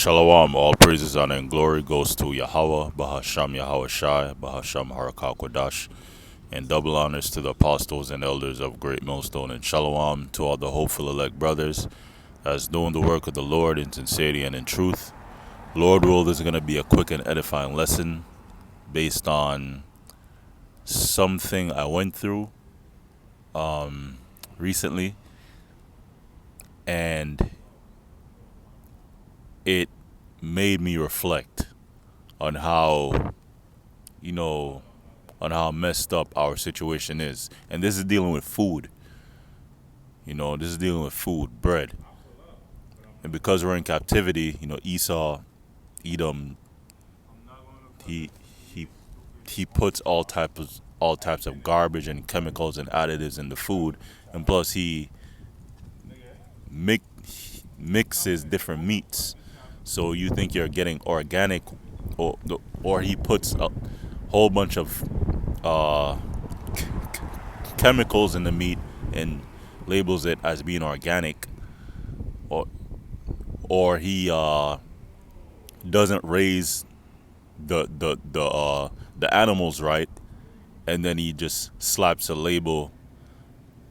Shalom, all praises, honor, and glory goes to Yahweh, Bahasham Yahweh Shai, Bahasham Harakal Kodash, and double honors to the apostles and elders of Great Millstone, and Shalom to all the hopeful elect brothers that's doing the work of the Lord in sincerity and in truth. Lord will, this is going to be a quick and edifying lesson based on something I went through recently, and it made me reflect on how, on how messed up our situation is. And this is dealing with food. This is dealing with food, bread. And because we're in captivity, Esau, Edom, he he he puts all types of garbage and chemicals and additives in the food, and plus he mixes different meats. So you think you're getting organic, or he puts a whole bunch of uh, chemicals in the meat and labels it as being organic, or he doesn't raise the animals right, and then he just slaps a label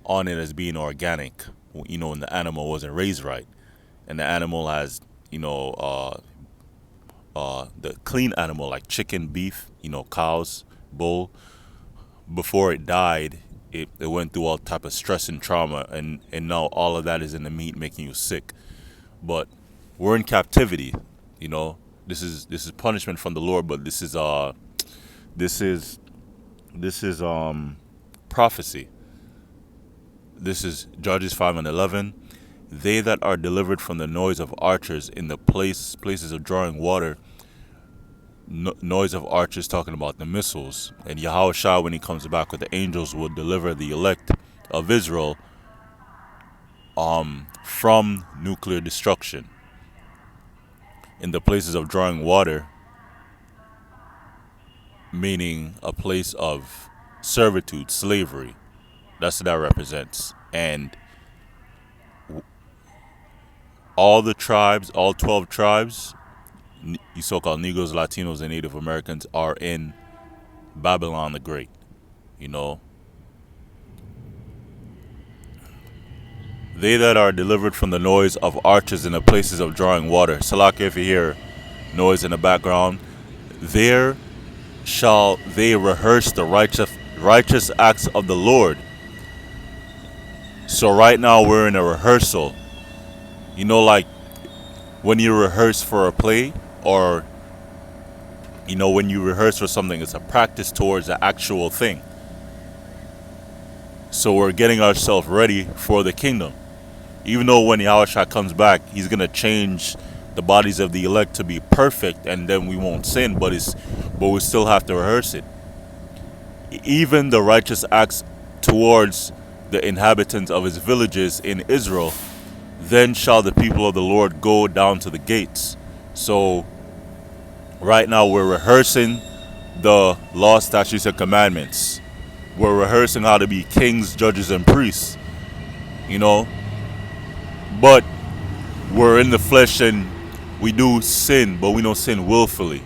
on it as being organic. When the animal wasn't raised right, and the animal has the clean animal like chicken, beef, cows, bull, before it died, it went through all type of stress and trauma, and now all of that is in the meat, making you sick. But we're in captivity. This is punishment from the Lord, but this is prophecy. This is Judges 5:11. They that are delivered from the noise of archers in the places of drawing water. Noise of archers talking about the missiles. And Yahweh Shai, when he comes back with the angels, will deliver the elect of Israel from nuclear destruction. In the places of drawing water, meaning a place of servitude, slavery. That's what that represents. And all the tribes, all 12 tribes, you so-called Negroes, Latinos, and Native Americans, are in Babylon the Great. They that are delivered from the noise of archers in the places of drawing water. Salak, if you hear noise in the background, there shall they rehearse the righteous acts of the Lord. So right now we're in a rehearsal. Like when you rehearse for a play, or when you rehearse for something, it's a practice towards the actual thing. So we're getting ourselves ready for the kingdom. Even though when Yahushua comes back, he's going to change the bodies of the elect to be perfect, and then we won't sin, but we still have to rehearse it. Even the righteous acts towards the inhabitants of his villages in Israel, then shall the people of the Lord go down to the gates. So right now we're rehearsing the law, statutes, and commandments. We're rehearsing how to be kings, judges, and priests. But we're in the flesh, and we do sin, but we don't sin willfully.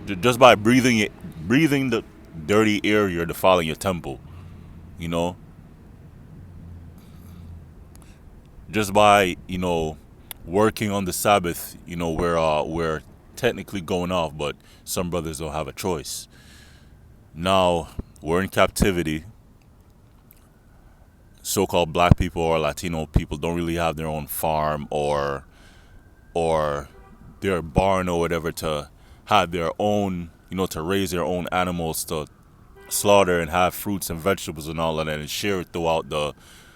Just by breathing the dirty air, you're defiling your temple. Just by working on the Sabbath, we're technically going off, but some brothers don't have a choice. Now we're in captivity. So-called black people or Latino people don't really have their own farm or their barn or whatever to have their own, to raise their own animals to slaughter and have fruits and vegetables and all of that and share it throughout the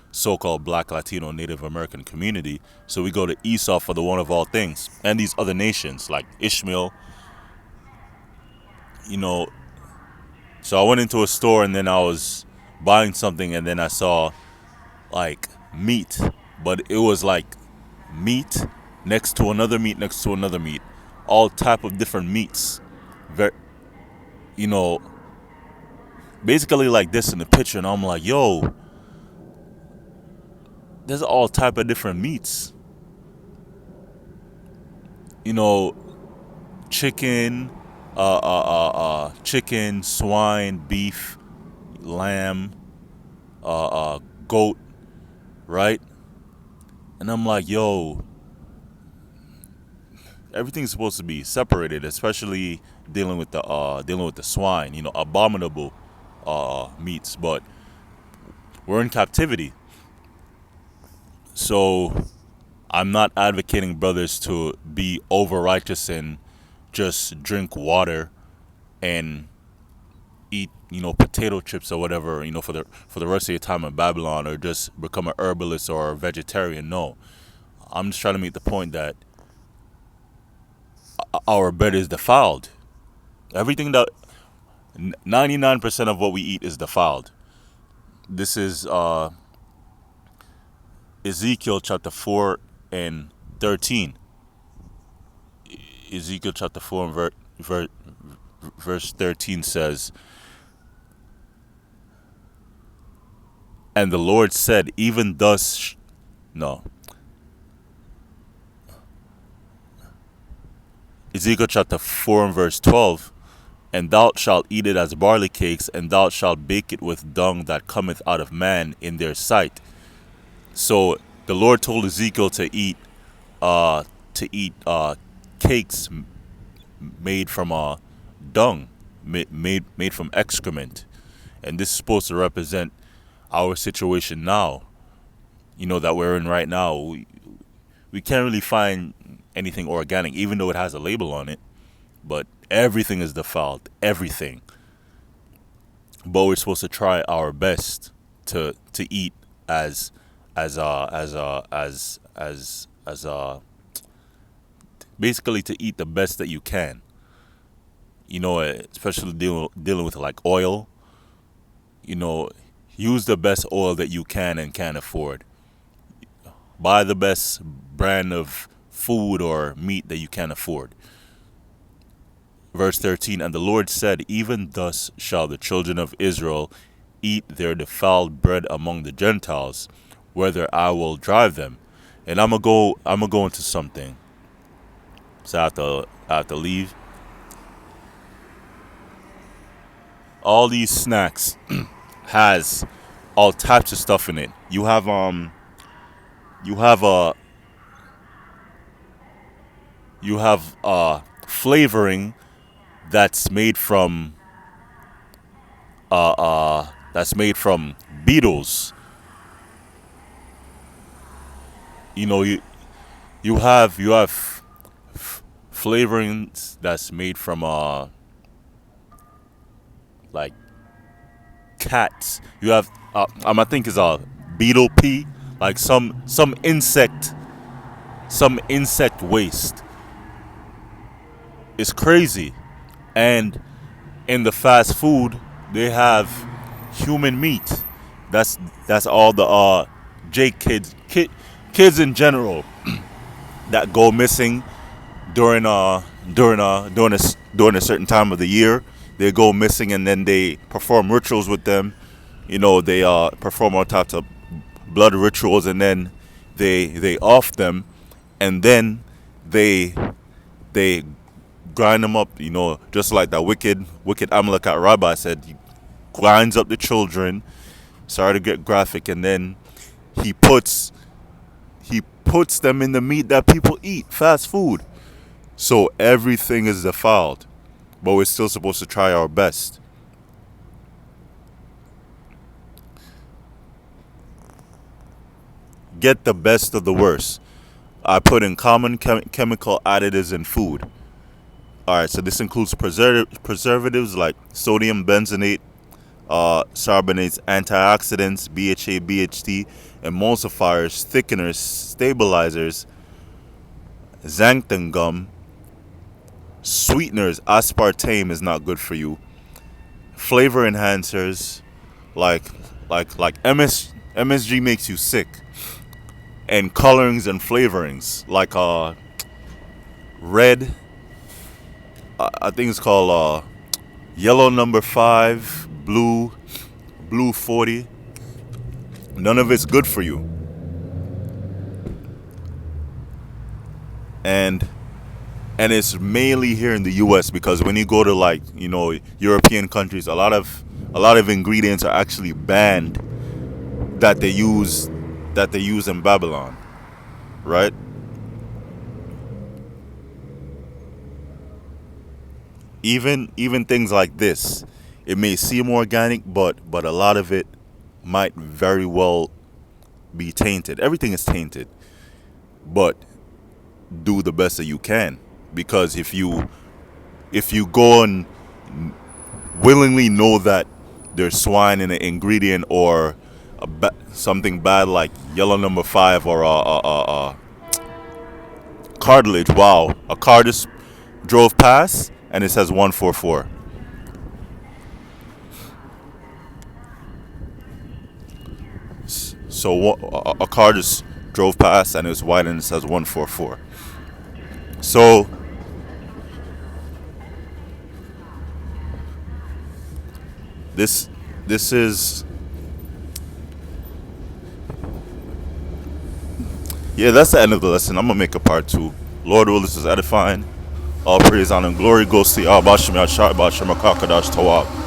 so-called black, Latino, Native American community. So we go to Esau for the one of all things, and these other nations like Ishmael. So I went into a store, and then I was buying something, and then I saw like meat, but it was like meat next to another meat next to another meat, all type of different meats. Basically like this in the picture, and I'm like, yo, there's all type of different meats. you know, chicken, chicken, swine, beef, lamb, goat, right? And I'm like, yo, everything's supposed to be separated, especially dealing with the swine, abominable meats. But we're in captivity, so I'm not advocating brothers to be over righteous and just drink water and eat potato chips or whatever for the rest of your time in Babylon, or just become a herbalist or a vegetarian. No, I'm just trying to make the point that our bread is defiled. Everything that 99% of what we eat is defiled. This is Ezekiel chapter 4 and 13. Ezekiel chapter 4 and verse 13 says, "And the Lord said, even thus, no, Ezekiel chapter 4 and verse 12, and thou shalt eat it as barley cakes, and thou shalt bake it with dung that cometh out of man in their sight." So the Lord told Ezekiel uh, to eat cakes made from dung, made from excrement, and this is supposed to represent our situation now. That we're in right now. We can't really find anything organic, even though it has a label on it. But everything is defiled, everything. But we're supposed to try our best to eat as basically to eat the best that you can. Especially dealing with like oil. Use the best oil that you can and can afford. Buy the best brand of food or meat that you can afford. Verse 13, and the Lord said, even thus shall the children of Israel eat their defiled bread among the Gentiles, whither I will drive them. And I'm gonna go into something. So I have to leave. All these snacks has all types of stuff in it. You have flavoring that's made from beetles. You have flavorings that's made from like cats. You have I think it's a beetle pee, like some insect waste. It's crazy. And in the fast food, they have human meat. That's all the kids in general that go missing during during a certain time of the year. They go missing, and then they perform rituals with them. They perform all types of blood rituals, and then they off them, and then they they grind them up. Just like that wicked Amalekite rabbi said, he grinds up the children. Sorry to get graphic, and then he puts them in the meat that people eat, fast food. So everything is defiled, but we're still supposed to try our best. Get the best of the worst. I put in common chemical additives in food. Alright, so this includes preservatives like sodium benzoate, carbonates, antioxidants, BHA, BHT, emulsifiers, thickeners, stabilizers, xanthan gum, sweeteners. Aspartame is not good for you. Flavor enhancers like MSG makes you sick. And colorings and flavorings like red. I think it's called yellow number 5, blue 40. None of it's good for you. And and it's mainly here in the U.S. because when you go to, like, European countries, a lot of ingredients are actually banned that they use in Babylon, right? Even things like this, it may seem organic, but a lot of it might very well be tainted. Everything is tainted, but do the best that you can, because if you go and willingly know that there's swine in an ingredient, or something bad like yellow number five, or a cartilage. Wow, a car just drove past and it says 144. So a car just drove past and it's white and it says 144. So this is, yeah, that's the end of the lesson. I'm gonna make a part two. Lord will, this is edifying. All praise, honor, and glory goes to Yahweh Shem Yahshua B'Shem HaKadosh Tawab.